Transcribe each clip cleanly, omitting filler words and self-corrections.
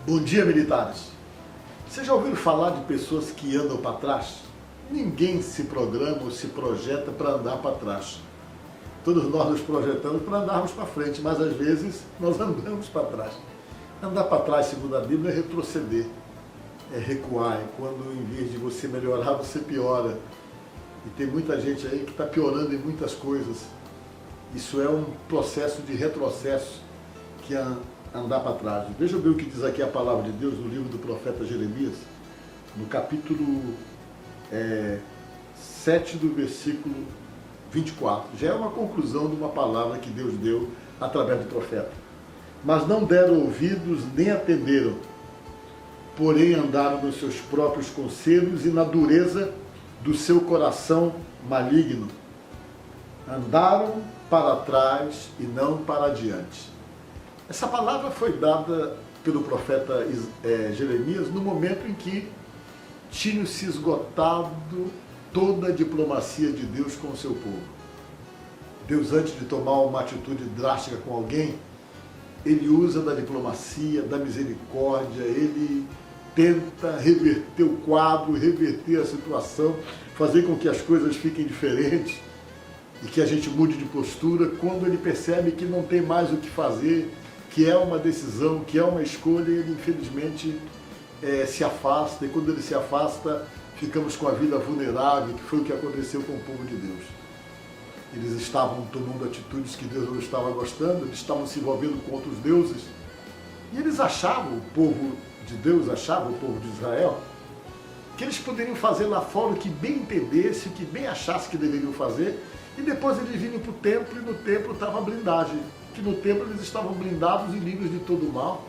Bom dia, militares. Vocês já ouviram falar de pessoas que andam para trás? Ninguém se programa ou se projeta para andar para trás. Todos nós nos projetamos para andarmos para frente, mas às vezes nós andamos para trás. Andar para trás, segundo a Bíblia, é retroceder, é recuar, é quando em vez de você melhorar, você piora. E tem muita gente aí que está piorando em muitas coisas. Isso é um processo de retrocesso, que é andar para trás. Veja bem o que diz aqui a palavra de Deus no livro do profeta Jeremias, no capítulo 7 do versículo 24. Já é uma conclusão de uma palavra que Deus deu através do profeta. Mas não deram ouvidos nem atenderam, porém andaram nos seus próprios conselhos e na dureza do seu coração maligno. Andaram para trás e não para adiante. Essa palavra foi dada pelo profeta Jeremias no momento em que tinha se esgotado toda a diplomacia de Deus com o seu povo. Deus, antes de tomar uma atitude drástica com alguém, ele usa da diplomacia, da misericórdia, ele tenta reverter o quadro, reverter a situação, fazer com que as coisas fiquem diferentes e que a gente mude de postura quando ele percebe que não tem mais o que fazer, que é uma decisão, que é uma escolha, ele infelizmente se afasta, e quando ele se afasta, ficamos com a vida vulnerável, que foi o que aconteceu com o povo de Deus. Eles estavam tomando atitudes que Deus não estava gostando, eles estavam se envolvendo com outros deuses, e eles achavam, o povo de Deus achava, o povo de Israel, que eles poderiam fazer lá fora o que bem entendesse, o que bem achasse que deveriam fazer, e depois eles vinham para o templo, e no templo estava a blindagem, que no templo eles estavam blindados e livres de todo o mal.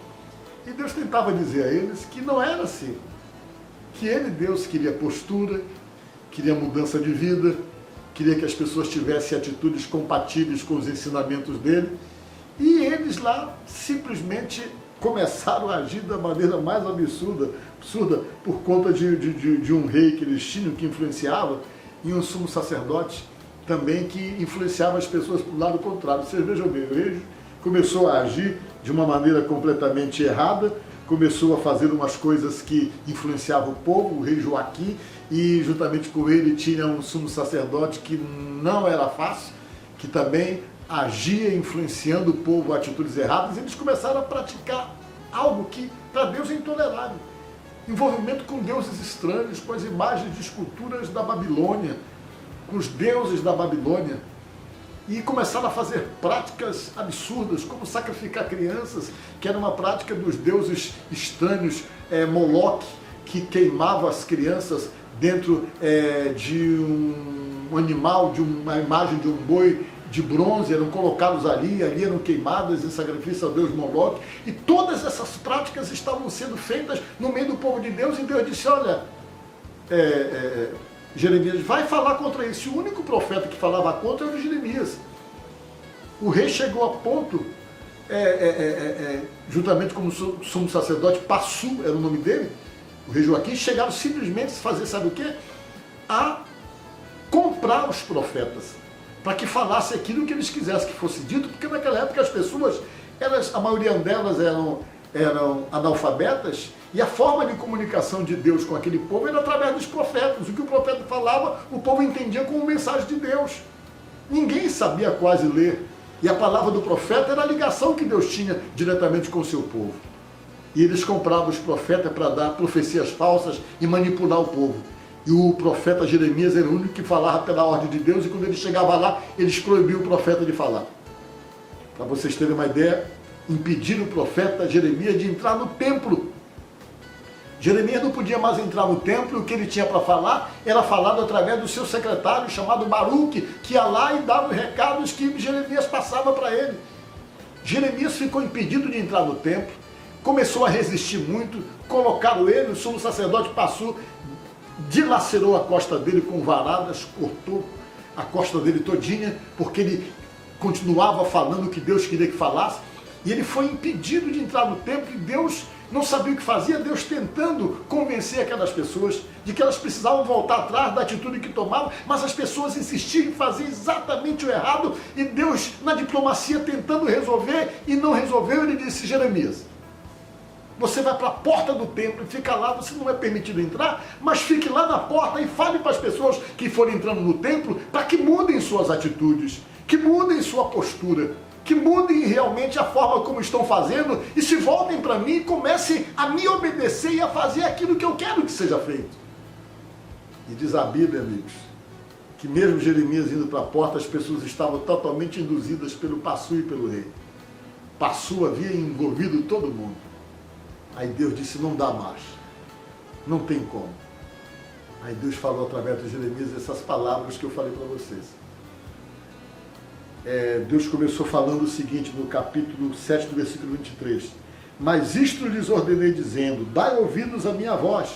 E Deus tentava dizer a eles que não era assim, que ele, Deus, queria postura, queria mudança de vida, queria que as pessoas tivessem atitudes compatíveis com os ensinamentos dele, e eles lá simplesmente começaram a agir da maneira mais absurda por conta de um rei que eles tinham, que influenciava, e um sumo sacerdote também que influenciava as pessoas para o lado contrário. Vocês vejam bem, o rei começou a agir de uma maneira completamente errada, começou a fazer umas coisas que influenciavam o povo, o rei Joaquim, e juntamente com ele tinha um sumo sacerdote que não era fácil, que também agia influenciando o povo a atitudes erradas, e eles começaram a praticar algo que para Deus é intolerável. Envolvimento com deuses estranhos, com as imagens de esculturas da Babilônia, com os deuses da Babilônia, e começaram a fazer práticas absurdas, como sacrificar crianças, que era uma prática dos deuses estranhos, Moloque, que queimava as crianças dentro de um animal, de uma imagem de um boi de bronze, eram colocados ali eram queimadas em sacrifício ao deus Moloque, e todas essas práticas estavam sendo feitas no meio do povo de Deus, e Deus disse, olha, Jeremias, vai falar contra isso. E o único profeta que falava contra era o Jeremias. O rei chegou a ponto, juntamente com o sumo sacerdote, Passu era o nome dele, o rei Joaquim, chegaram simplesmente a fazer, sabe o quê? A comprar os profetas, para que falasse aquilo que eles quisessem que fosse dito, porque naquela época as pessoas, a maioria delas eram analfabetas, e a forma de comunicação de Deus com aquele povo era através dos profetas. O que o profeta falava, o povo entendia como mensagem de Deus. Ninguém sabia quase ler. E a palavra do profeta era a ligação que Deus tinha diretamente com o seu povo. E eles compravam os profetas para dar profecias falsas e manipular o povo. E o profeta Jeremias era o único que falava pela ordem de Deus, e quando ele chegava lá, eles proibiam o profeta de falar. Para vocês terem uma ideia, impediram o profeta Jeremias de entrar no templo. Jeremias não podia mais entrar no templo, e o que ele tinha para falar era falado através do seu secretário, chamado Baruque, que ia lá e dava os recados que Jeremias passava para ele. Jeremias ficou impedido de entrar no templo, começou a resistir muito, colocaram ele, o sumo sacerdote Passu, dilacerou a costa dele com varadas, cortou a costa dele todinha, porque ele continuava falando o que Deus queria que falasse, e ele foi impedido de entrar no templo, e Deus não sabia o que fazia, Deus tentando convencer aquelas pessoas de que elas precisavam voltar atrás da atitude que tomavam, mas as pessoas insistiam em fazer exatamente o errado, e Deus, na diplomacia, tentando resolver, e não resolveu, ele disse, Jeremias, Você vai para a porta do templo e fica lá, você não é permitido entrar, mas fique lá na porta e fale para as pessoas que forem entrando no templo para que mudem suas atitudes, que mudem sua postura, que mudem realmente a forma como estão fazendo e se voltem para mim e comecem a me obedecer e a fazer aquilo que eu quero que seja feito. E diz a Bíblia, amigos, que mesmo Jeremias indo para a porta, as pessoas estavam totalmente induzidas pelo Passu e pelo rei. Passu havia envolvido todo mundo. Aí Deus disse, não dá mais, não tem como. Aí Deus falou através de Jeremias essas palavras que eu falei para vocês. Deus começou falando o seguinte no capítulo 7 do versículo 23. Mas isto lhes ordenei dizendo, dai ouvidos à minha voz,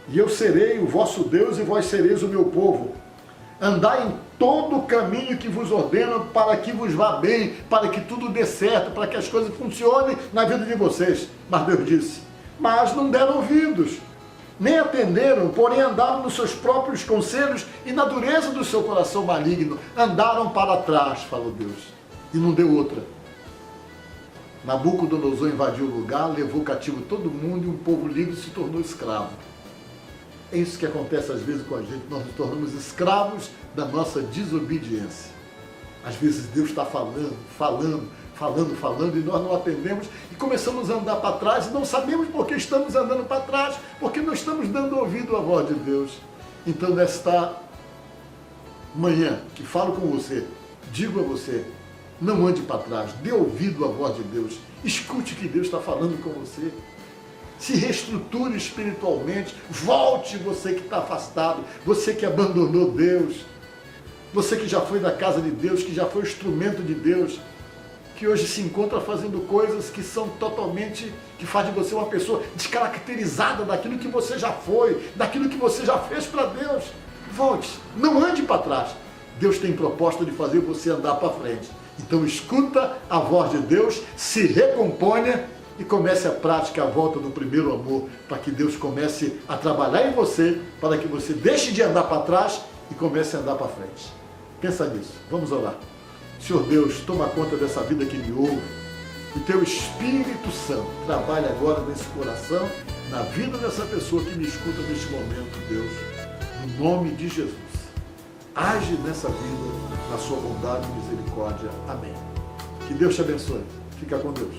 e eu serei o vosso Deus e vós sereis o meu povo. Andai em todo o caminho que vos ordeno para que vos vá bem, para que tudo dê certo, para que as coisas funcionem na vida de vocês. Mas Deus disse, mas não deram ouvidos, nem atenderam, porém andaram nos seus próprios conselhos e na dureza do seu coração maligno, andaram para trás, falou Deus, e não deu outra. Nabucodonosor invadiu o lugar, levou cativo todo mundo e um povo livre se tornou escravo. É isso que acontece às vezes com a gente, nós nos tornamos escravos da nossa desobediência. Às vezes Deus está falando, e nós não atendemos e começamos a andar para trás e não sabemos por que estamos andando para trás, porque não estamos dando ouvido à voz de Deus. Então nesta manhã que falo com você, digo a você, não ande para trás, dê ouvido à voz de Deus, escute o que Deus está falando com você. Se reestruture espiritualmente, volte você que está afastado, você que abandonou Deus, você que já foi da casa de Deus, que já foi instrumento de Deus, que hoje se encontra fazendo coisas que são totalmente, que faz de você uma pessoa descaracterizada daquilo que você já foi, daquilo que você já fez para Deus. Volte, não ande para trás. Deus tem proposta de fazer você andar para frente. Então escuta a voz de Deus, se recomponha e comece a prática, a volta do primeiro amor, para que Deus comece a trabalhar em você, para que você deixe de andar para trás e comece a andar para frente. Pensa nisso, vamos orar. Senhor Deus, toma conta dessa vida que me ouve, o Teu Espírito Santo trabalha agora nesse coração, na vida dessa pessoa que me escuta neste momento, Deus, no nome de Jesus. Age nessa vida, na sua bondade e misericórdia. Amém. Que Deus te abençoe. Fica com Deus.